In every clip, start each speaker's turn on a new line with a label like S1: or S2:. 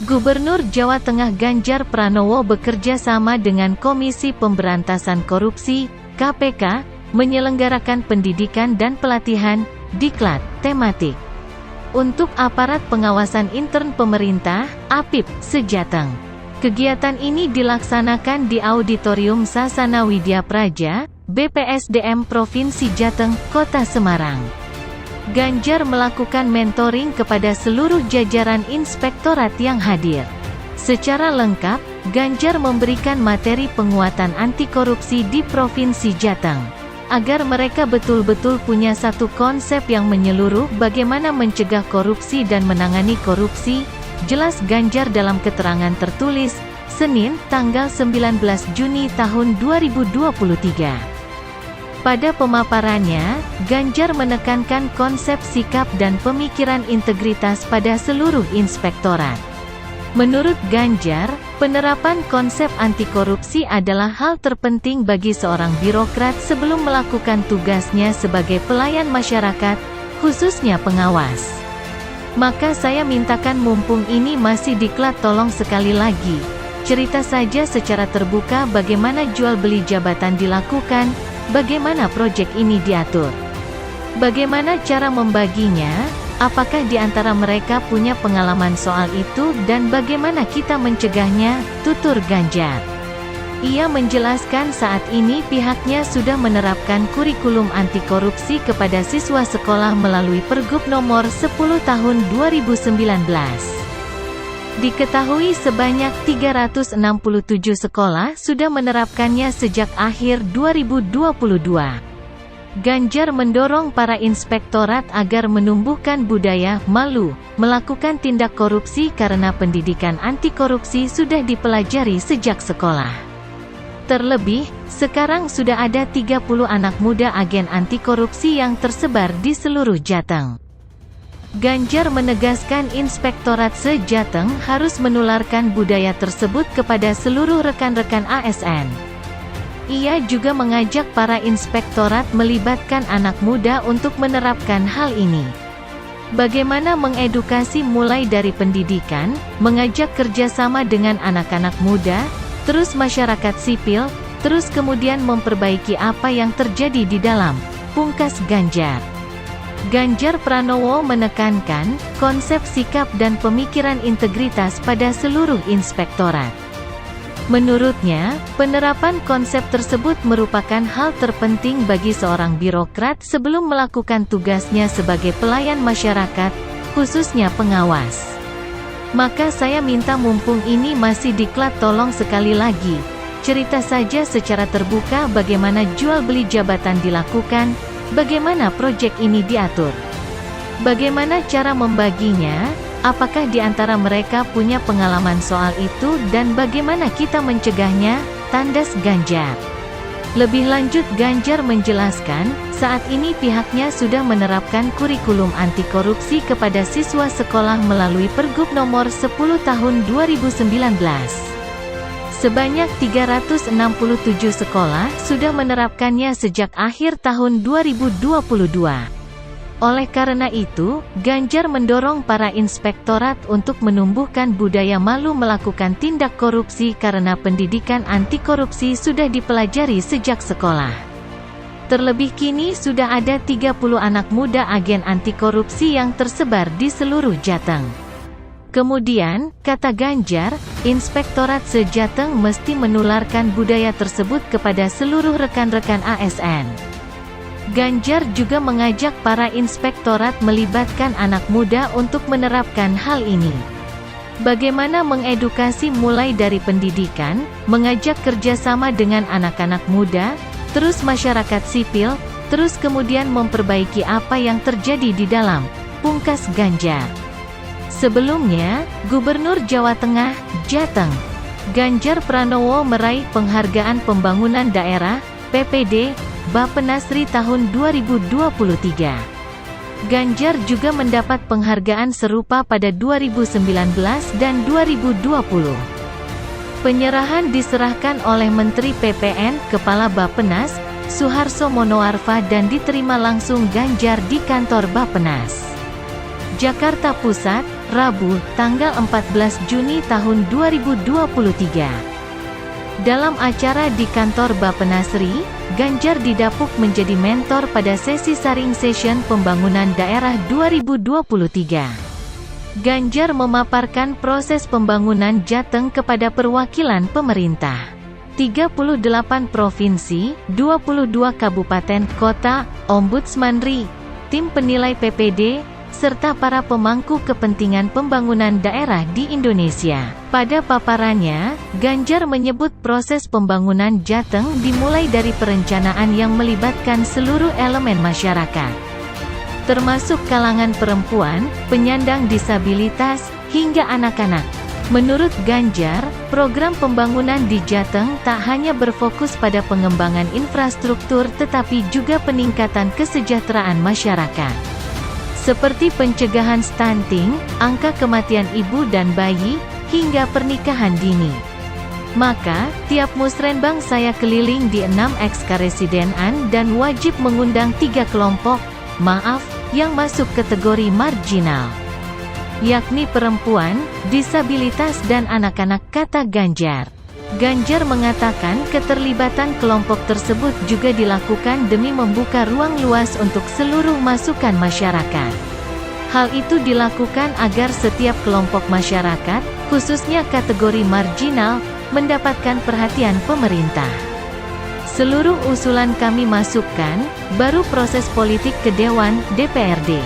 S1: Gubernur Jawa Tengah Ganjar Pranowo bekerja sama dengan Komisi Pemberantasan Korupsi, KPK, menyelenggarakan pendidikan dan pelatihan, diklat, tematik untuk aparat pengawasan intern pemerintah, APIP, se-Jateng. Kegiatan ini dilaksanakan di Auditorium Sasana Widya Praja, BPSDM Provinsi Jateng, Kota Semarang. Ganjar melakukan mentoring kepada seluruh jajaran inspektorat yang hadir. Secara lengkap, Ganjar memberikan materi penguatan anti korupsi di Provinsi Jateng, agar mereka betul-betul punya satu konsep yang menyeluruh bagaimana mencegah korupsi dan menangani korupsi, jelas Ganjar dalam keterangan tertulis, Senin, tanggal 19 Juni tahun 2023. Pada pemaparannya, Ganjar menekankan konsep sikap dan pemikiran integritas pada seluruh inspektorat. Menurut Ganjar, penerapan konsep anti korupsi adalah hal terpenting bagi seorang birokrat sebelum melakukan tugasnya sebagai pelayan masyarakat, khususnya pengawas. Maka saya mintakan mumpung ini masih diklat tolong sekali lagi, cerita saja secara terbuka bagaimana jual beli jabatan dilakukan, bagaimana proyek ini diatur, bagaimana cara membaginya, apakah di antara mereka punya pengalaman soal itu dan bagaimana kita mencegahnya, tutur Ganjar. Ia menjelaskan saat ini pihaknya sudah menerapkan kurikulum anti korupsi kepada siswa sekolah melalui Pergub Nomor 10 Tahun 2019. Diketahui sebanyak 367 sekolah sudah menerapkannya sejak akhir 2022. Ganjar mendorong para inspektorat agar menumbuhkan budaya malu melakukan tindak korupsi karena pendidikan anti korupsi sudah dipelajari sejak sekolah. Terlebih, sekarang sudah ada 30 anak muda agen anti korupsi yang tersebar di seluruh Jateng. Ganjar menegaskan inspektorat se-Jateng harus menularkan budaya tersebut kepada seluruh rekan-rekan ASN. Ia juga mengajak para inspektorat melibatkan anak muda untuk menerapkan hal ini. Bagaimana mengedukasi mulai dari pendidikan, mengajak kerjasama dengan anak-anak muda, terus masyarakat sipil, terus kemudian memperbaiki apa yang terjadi di dalam, pungkas Ganjar. Ganjar Pranowo menekankan konsep sikap dan pemikiran integritas pada seluruh inspektorat. Menurutnya, penerapan konsep tersebut merupakan hal terpenting bagi seorang birokrat sebelum melakukan tugasnya sebagai pelayan masyarakat, khususnya pengawas. Maka saya minta mumpung ini masih diklat tolong sekali lagi, cerita saja secara terbuka bagaimana jual beli jabatan dilakukan, bagaimana proyek ini diatur, bagaimana cara membaginya, apakah di antara mereka punya pengalaman soal itu dan bagaimana kita mencegahnya, tandas Ganjar. Lebih lanjut Ganjar menjelaskan, saat ini pihaknya sudah menerapkan kurikulum anti korupsi kepada siswa sekolah melalui Pergub Nomor 10 Tahun 2019. Sebanyak 367 sekolah sudah menerapkannya sejak akhir tahun 2022. Oleh karena itu, Ganjar mendorong para inspektorat untuk menumbuhkan budaya malu melakukan tindak korupsi karena pendidikan anti korupsi sudah dipelajari sejak sekolah. Terlebih kini sudah ada 30 anak muda agen anti korupsi yang tersebar di seluruh Jateng. Kemudian, kata Ganjar, inspektorat se-Jateng mesti menularkan budaya tersebut kepada seluruh rekan-rekan ASN. Ganjar juga mengajak para inspektorat melibatkan anak muda untuk menerapkan hal ini. Bagaimana mengedukasi mulai dari pendidikan, mengajak kerjasama dengan anak-anak muda, terus masyarakat sipil, terus kemudian memperbaiki apa yang terjadi di dalam, pungkas Ganjar. Sebelumnya, Gubernur Jawa Tengah, Jateng, Ganjar Pranowo meraih penghargaan pembangunan daerah, PPD, Bappenasri tahun 2023. Ganjar juga mendapat penghargaan serupa pada 2019 dan 2020. Penyerahan diserahkan oleh Menteri PPN, Kepala Bappenas, Suharso Monoarfa dan diterima langsung Ganjar di kantor Bappenas, Jakarta Pusat, Rabu, tanggal 14 Juni tahun 2023. Dalam acara di kantor Bappenasri, Ganjar didapuk menjadi mentor pada sesi sharing session pembangunan daerah 2023. Ganjar memaparkan proses pembangunan Jateng kepada perwakilan pemerintah 38 provinsi, 22 kabupaten kota, Ombudsman RI, tim penilai PPD, serta para pemangku kepentingan pembangunan daerah di Indonesia. Pada paparannya, Ganjar menyebut proses pembangunan Jateng dimulai dari perencanaan yang melibatkan seluruh elemen masyarakat, termasuk kalangan perempuan, penyandang disabilitas, hingga anak-anak. Menurut Ganjar, program pembangunan di Jateng tak hanya berfokus pada pengembangan infrastruktur tetapi juga peningkatan kesejahteraan masyarakat, seperti pencegahan stunting, angka kematian ibu dan bayi, hingga pernikahan dini. Maka, tiap musrenbang saya keliling di 6 eks-karesidenan dan wajib mengundang 3 kelompok, yang masuk kategori marginal, yakni perempuan, disabilitas dan anak-anak, kata Ganjar. Ganjar mengatakan keterlibatan kelompok tersebut juga dilakukan demi membuka ruang luas untuk seluruh masukan masyarakat. Hal itu dilakukan agar setiap kelompok masyarakat, khususnya kategori marginal, mendapatkan perhatian pemerintah. Seluruh usulan kami masukkan, baru proses politik ke Dewan, DPRD.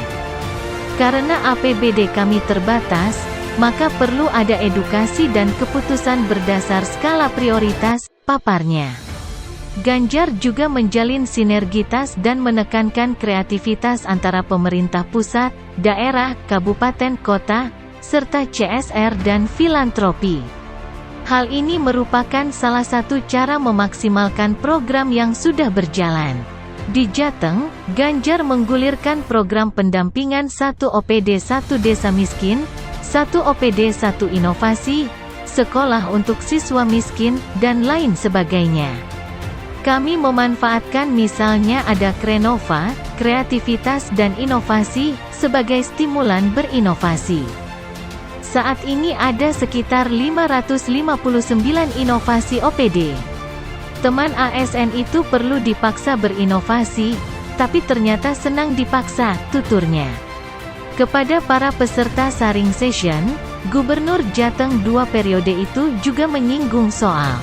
S1: Karena APBD kami terbatas, maka perlu ada edukasi dan keputusan berdasar skala prioritas, paparnya. Ganjar juga menjalin sinergitas dan menekankan kreativitas antara pemerintah pusat, daerah, kabupaten kota, serta CSR dan filantropi. Hal ini merupakan salah satu cara memaksimalkan program yang sudah berjalan. Di Jateng, Ganjar menggulirkan program pendampingan 1 OPD 1 Desa Miskin, 1 OPD 1 Inovasi, sekolah untuk siswa miskin, dan lain sebagainya. Kami memanfaatkan misalnya ada Krenova, kreativitas dan inovasi, sebagai stimulan berinovasi. Saat ini ada sekitar 559 inovasi OPD. Teman ASN itu perlu dipaksa berinovasi, tapi ternyata senang dipaksa, tuturnya. Kepada para peserta sharing session, Gubernur Jateng 2 periode itu juga menyinggung soal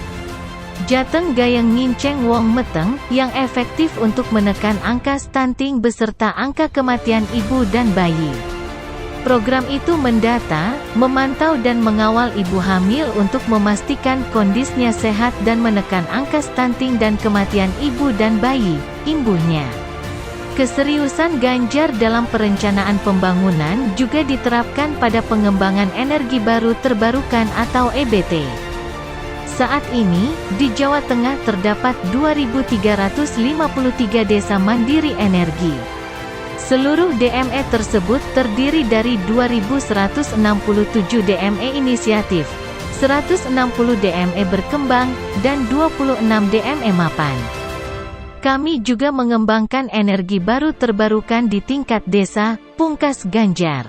S1: Jateng Gayeng Nginceng Wong Meteng, yang efektif untuk menekan angka stunting beserta angka kematian ibu dan bayi. Program itu mendata, memantau dan mengawal ibu hamil untuk memastikan kondisinya sehat dan menekan angka stunting dan kematian ibu dan bayi, imbuhnya. Keseriusan Ganjar dalam perencanaan pembangunan juga diterapkan pada pengembangan energi baru terbarukan atau EBT. Saat ini, di Jawa Tengah terdapat 2.353 desa mandiri energi. Seluruh DME tersebut terdiri dari 2.167 DME inisiatif, 160 DME berkembang, dan 26 DME mapan. Kami juga mengembangkan energi baru terbarukan di tingkat desa, pungkas Ganjar.